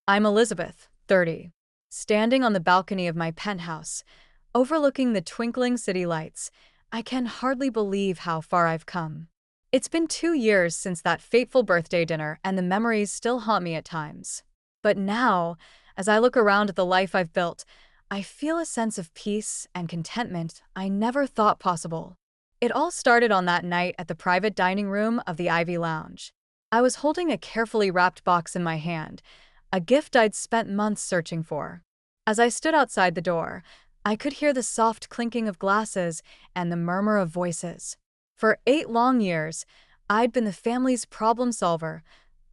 I'm Elizabeth, 30, standing on the balcony of my penthouse, overlooking the twinkling city lights. I can hardly believe how far I've come. It's been 2 years since that fateful birthday dinner, and the memories still haunt me at times. But now, as I look around at the life I've built, I feel a sense of peace and contentment I never thought possible. It all started on that night at the private dining room of the Ivy Lounge. I was holding a carefully wrapped box in my hand, a gift I'd spent months searching for. As I stood outside the door, I could hear the soft clinking of glasses and the murmur of voices. For 8 long years, I'd been the family's problem solver,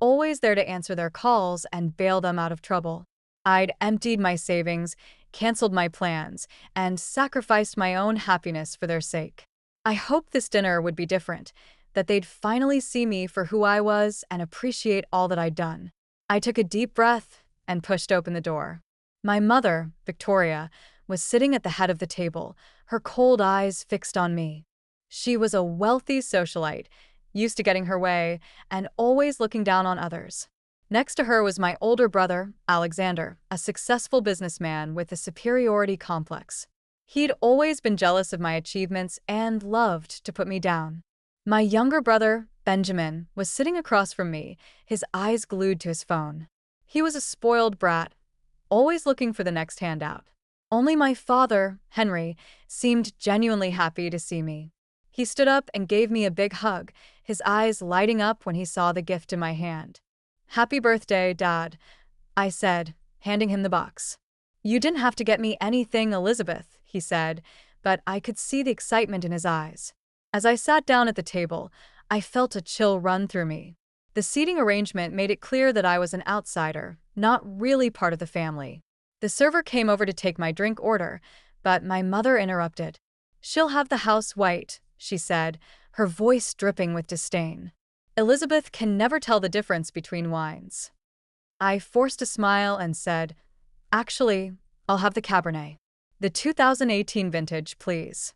always there to answer their calls and bail them out of trouble. I'd emptied my savings, canceled my plans, and sacrificed my own happiness for their sake. I hoped this dinner would be different, that they'd finally see me for who I was and appreciate all that I'd done. I took a deep breath and pushed open the door. My mother, Victoria, was sitting at the head of the table, her cold eyes fixed on me. She was a wealthy socialite, used to getting her way and always looking down on others. Next to her was my older brother, Alexander, a successful businessman with a superiority complex. He'd always been jealous of my achievements and loved to put me down. My younger brother, Benjamin, was sitting across from me, his eyes glued to his phone. He was a spoiled brat, always looking for the next handout. Only my father, Henry, seemed genuinely happy to see me. He stood up and gave me a big hug, his eyes lighting up when he saw the gift in my hand. "Happy birthday, Dad," I said, handing him the box. "You didn't have to get me anything, Elizabeth," he said, but I could see the excitement in his eyes. As I sat down at the table, I felt a chill run through me. The seating arrangement made it clear that I was an outsider, not really part of the family. The server came over to take my drink order, but my mother interrupted. "She'll have the house white," she said, her voice dripping with disdain. "Elizabeth can never tell the difference between wines." I forced a smile and said, "Actually, I'll have the Cabernet. The 2018 vintage, please."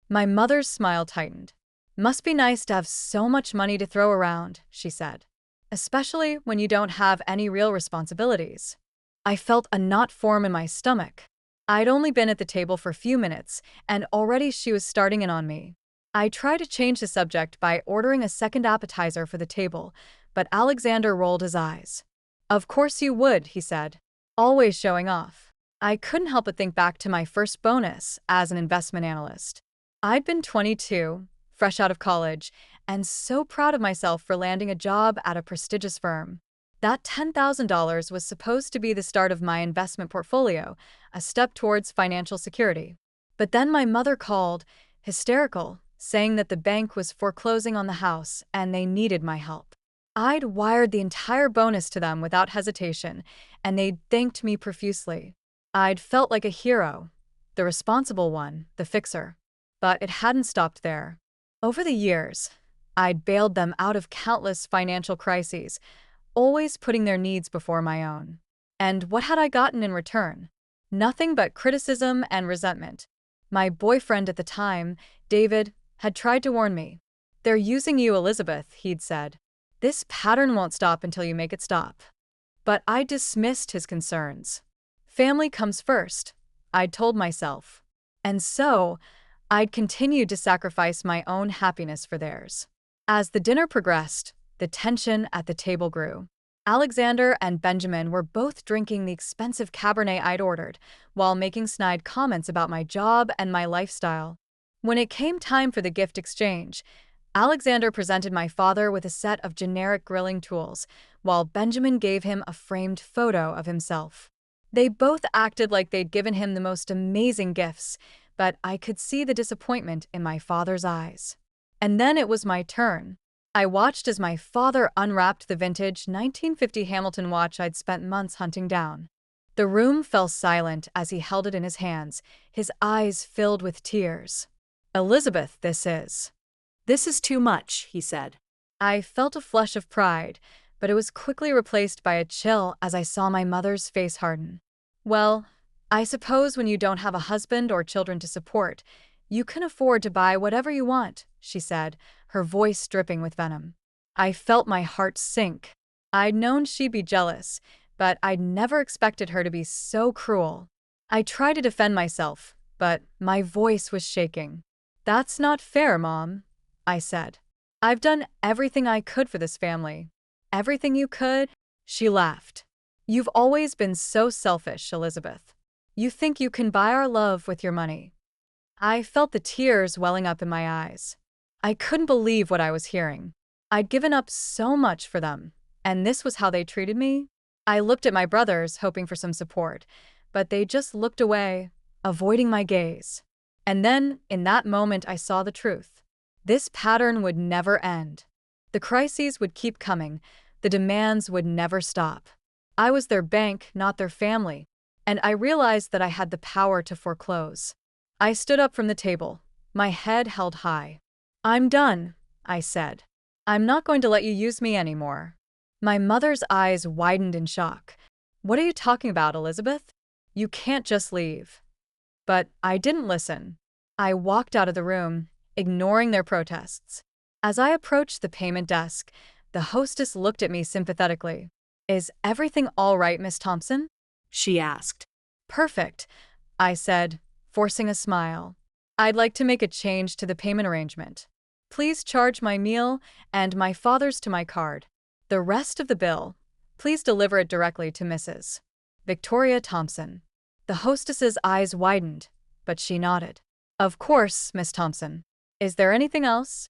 My mother's smile tightened. "Must be nice to have so much money to throw around," she said. "Especially when you don't have any real responsibilities." I felt a knot form in my stomach. I'd only been at the table for a few minutes, and already she was starting in on me. I tried to change the subject by ordering a second appetizer for the table, but Alexander rolled his eyes. "Of course you would," he said, always showing off. I couldn't help but think back to my first bonus as an investment analyst. I'd been 22, fresh out of college, and so proud of myself for landing a job at a prestigious firm. That $10,000 was supposed to be the start of my investment portfolio, a step towards financial security. But then my mother called, hysterical, saying that the bank was foreclosing on the house and they needed my help. I'd wired the entire bonus to them without hesitation, and they'd thanked me profusely. I'd felt like a hero, the responsible one, the fixer. But it hadn't stopped there. Over the years, I'd bailed them out of countless financial crises, always putting their needs before my own. And what had I gotten in return? Nothing but criticism and resentment. My boyfriend at the time, David, had tried to warn me. "They're using you, Elizabeth," he'd said. "This pattern won't stop until you make it stop." But I dismissed his concerns. Family comes first, I'd told myself. And so, I'd continued to sacrifice my own happiness for theirs. As the dinner progressed, the tension at the table grew. Alexander and Benjamin were both drinking the expensive Cabernet I'd ordered, while making snide comments about my job and my lifestyle. When it came time for the gift exchange, Alexander presented my father with a set of generic grilling tools, while Benjamin gave him a framed photo of himself. They both acted like they'd given him the most amazing gifts, but I could see the disappointment in my father's eyes. And then it was my turn. I watched as my father unwrapped the vintage 1950 Hamilton watch I'd spent months hunting down. The room fell silent as he held it in his hands, his eyes filled with tears. "Elizabeth, This is too much," he said. I felt a flush of pride, but it was quickly replaced by a chill as I saw my mother's face harden. "Well, I suppose when you don't have a husband or children to support, you can afford to buy whatever you want," she said, her voice dripping with venom. I felt my heart sink. I'd known she'd be jealous, but I'd never expected her to be so cruel. I tried to defend myself, but my voice was shaking. "That's not fair, Mom," I said. "I've done everything I could for this family." "Everything you could?" She laughed. "You've always been so selfish, Elizabeth. You think you can buy our love with your money." I felt the tears welling up in my eyes. I couldn't believe what I was hearing. I'd given up so much for them, and this was how they treated me? I looked at my brothers, hoping for some support, but they just looked away, avoiding my gaze. And then, in that moment, I saw the truth. This pattern would never end. The crises would keep coming, the demands would never stop. I was their bank, not their family, and I realized that I had the power to foreclose. I stood up from the table, my head held high. "I'm done," I said. "I'm not going to let you use me anymore." My mother's eyes widened in shock. "What are you talking about, Elizabeth? You can't just leave." But I didn't listen. I walked out of the room, ignoring their protests. As I approached the payment desk, the hostess looked at me sympathetically. "Is everything all right, Miss Thompson?" she asked. "Perfect," I said, forcing a smile. "I'd like to make a change to the payment arrangement. Please charge my meal and my father's to my card. The rest of the bill, please deliver it directly to Mrs. Victoria Thompson." The hostess's eyes widened, but she nodded. "Of course, Miss Thompson. Is there anything else?"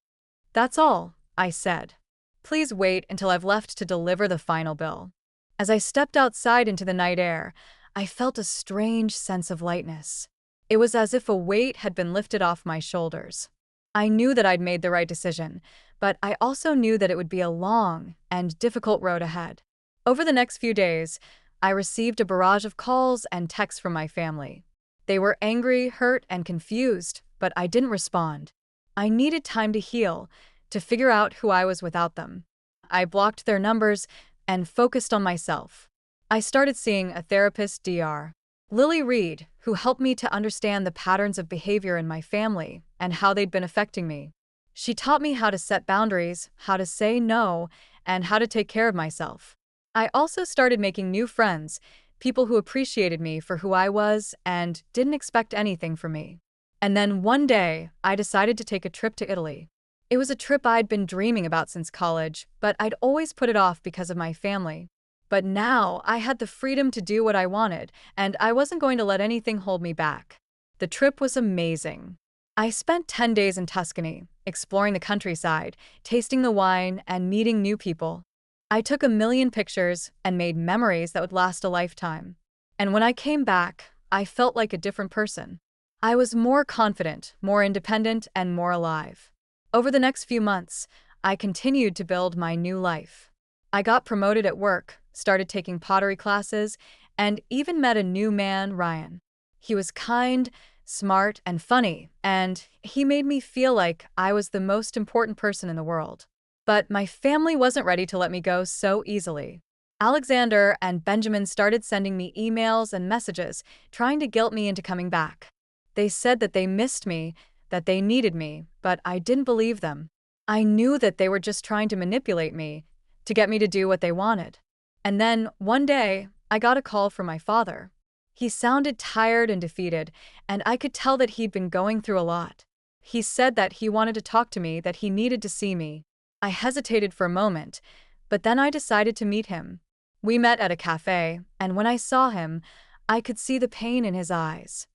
"That's all," I said. "Please wait until I've left to deliver the final bill." As I stepped outside into the night air, I felt a strange sense of lightness. It was as if a weight had been lifted off my shoulders. I knew that I'd made the right decision, but I also knew that it would be a long and difficult road ahead. Over the next few days, I received a barrage of calls and texts from my family. They were angry, hurt, and confused, but I didn't respond. I needed time to heal, to figure out who I was without them. I blocked their numbers and focused on myself. I started seeing a therapist, Dr. Lily Reed, who helped me to understand the patterns of behavior in my family and how they'd been affecting me. She taught me how to set boundaries, how to say no, and how to take care of myself. I also started making new friends, people who appreciated me for who I was and didn't expect anything from me. And then one day, I decided to take a trip to Italy. It was a trip I'd been dreaming about since college, but I'd always put it off because of my family. But now I had the freedom to do what I wanted, and I wasn't going to let anything hold me back. The trip was amazing. I spent 10 days in Tuscany, exploring the countryside, tasting the wine, and meeting new people. I took a million pictures and made memories that would last a lifetime. And when I came back, I felt like a different person. I was more confident, more independent, and more alive. Over the next few months, I continued to build my new life. I got promoted at work, started taking pottery classes, and even met a new man, Ryan. He was kind, smart, and funny, and he made me feel like I was the most important person in the world. But my family wasn't ready to let me go so easily. Alexander and Benjamin started sending me emails and messages, trying to guilt me into coming back. They said that they missed me, that they needed me, but I didn't believe them. I knew that they were just trying to manipulate me, to get me to do what they wanted. And then, one day, I got a call from my father. He sounded tired and defeated, and I could tell that he'd been going through a lot. He said that he wanted to talk to me, that he needed to see me. I hesitated for a moment, but then I decided to meet him. We met at a cafe, and when I saw him, I could see the pain in his eyes.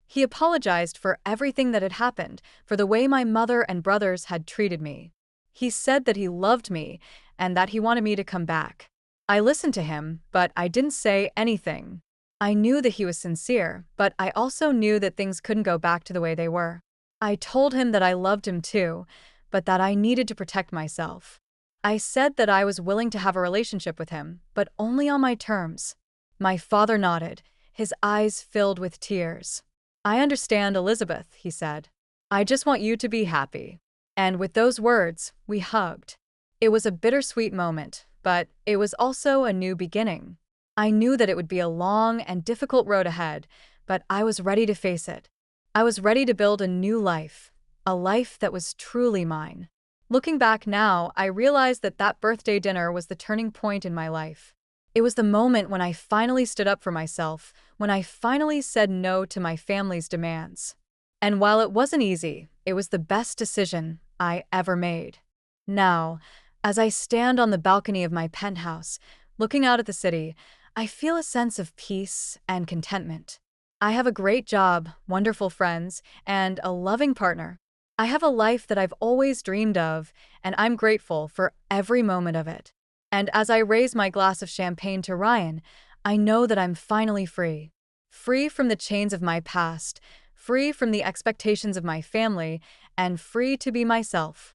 He apologized for everything that had happened, for the way my mother and brothers had treated me. He said that he loved me and that he wanted me to come back. I listened to him, but I didn't say anything. I knew that he was sincere, but I also knew that things couldn't go back to the way they were. I told him that I loved him too, but that I needed to protect myself. I said that I was willing to have a relationship with him, but only on my terms. My father nodded, his eyes filled with tears. "I understand, Elizabeth," he said. "I just want you to be happy." And with those words, we hugged. It was a bittersweet moment, but it was also a new beginning. I knew that it would be a long and difficult road ahead, but I was ready to face it. I was ready to build a new life, a life that was truly mine. Looking back now, I realized that that birthday dinner was the turning point in my life. It was the moment when I finally stood up for myself, when I finally said no to my family's demands. And while it wasn't easy, it was the best decision I ever made. Now, as I stand on the balcony of my penthouse, looking out at the city, I feel a sense of peace and contentment. I have a great job, wonderful friends, and a loving partner. I have a life that I've always dreamed of, and I'm grateful for every moment of it. And as I raise my glass of champagne to Ryan, I know that I'm finally free. Free from the chains of my past, free from the expectations of my family, and free to be myself.